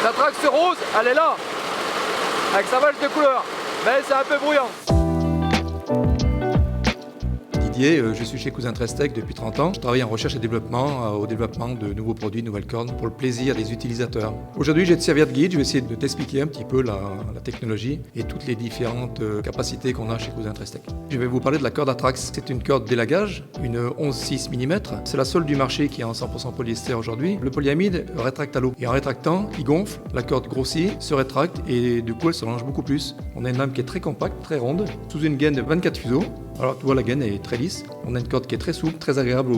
La Trax rose, elle est là, avec sa valse de couleur, mais c'est un peu bruyant. Je suis chez Cousin Trestec depuis 30 ans. Je travaille en recherche et développement, au développement de nouveaux produits, de nouvelles cornes, pour le plaisir des utilisateurs. Aujourd'hui, je vais te servir de guide, je vais essayer de t'expliquer un petit peu la technologie et toutes les différentes capacités qu'on a chez Cousin Trestec. Je vais vous parler de la corde Atrax. C'est une corde d'élagage, une 11,6 mm. C'est la seule du marché qui est en 100% polyester aujourd'hui. Le polyamide rétracte à l'eau. Et en rétractant, il gonfle, la corde grossit, se rétracte et du coup, elle s'allonge beaucoup plus. On a une lame qui est très compacte, très ronde, sous une gaine de 24 fuseaux. Alors tu vois, la gaine est très lisse. On a une corde qui est très souple, très agréable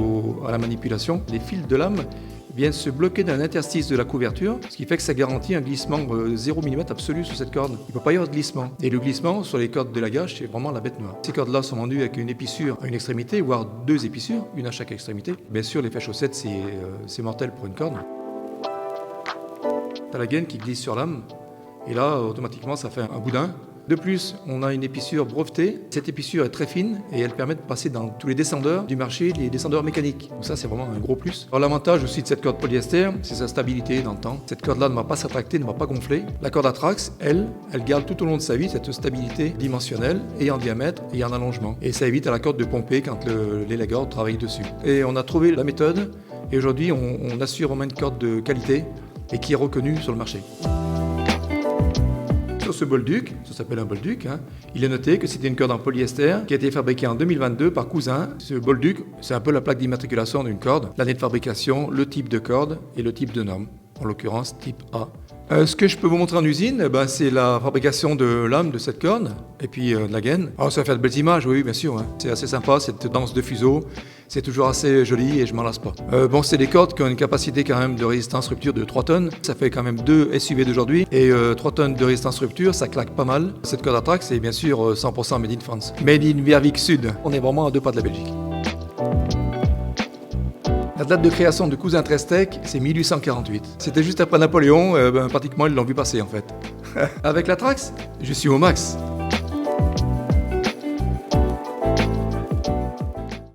à la manipulation. Les fils de lame viennent se bloquer dans l'interstice de la couverture, ce qui fait que ça garantit un glissement 0 mm absolu sur cette corde. Il ne peut pas y avoir de glissement. Et le glissement sur les cordes d'élagage, c'est vraiment la bête noire. Ces cordes-là sont vendues avec une épissure à une extrémité, voire deux épissures, une à chaque extrémité. Bien sûr, l'effet chaussette, c'est mortel pour une corde. Tu as la gaine qui glisse sur l'âme, et là, automatiquement, ça fait un boudin. De plus, on a une épissure brevetée. Cette épissure est très fine et elle permet de passer dans tous les descendeurs du marché, les descendeurs mécaniques. Donc ça, c'est vraiment un gros plus. Alors l'avantage aussi de cette corde polyester, c'est sa stabilité dans le temps. Cette corde-là ne va pas se rétracter, ne va pas gonfler. La corde Atrax, elle garde tout au long de sa vie cette stabilité dimensionnelle et en diamètre et en allongement. Et ça évite à la corde de pomper quand l'élagueur travaille dessus. Et on a trouvé la méthode et aujourd'hui, on assure vraiment une corde de qualité et qui est reconnue sur le marché. Sur ce bolduc, ça s'appelle un bolduc, il est noté que c'était une corde en polyester qui a été fabriquée en 2022 par Cousin. Ce bolduc, c'est un peu la plaque d'immatriculation d'une corde, l'année de fabrication, le type de corde et le type de norme, en l'occurrence type A. Ce que je peux vous montrer en usine, c'est la fabrication de l'âme de cette corde et puis de la gaine. Alors ça fait de belles images, oui bien sûr, c'est assez sympa cette danse de fuseaux, c'est toujours assez joli et je m'en lasse pas. C'est des cordes qui ont une capacité quand même de résistance rupture de 3 tonnes, ça fait quand même 2 SUV d'aujourd'hui et 3 tonnes de résistance rupture, ça claque pas mal. Cette corde Atrax c'est bien sûr 100% made in France, made in Verviers Sud, on est vraiment à 2 pas de la Belgique. La date de création de Cousin Trestec, c'est 1848. C'était juste après Napoléon, pratiquement ils l'ont vu passer en fait. Avec l'Atrax, je suis au max.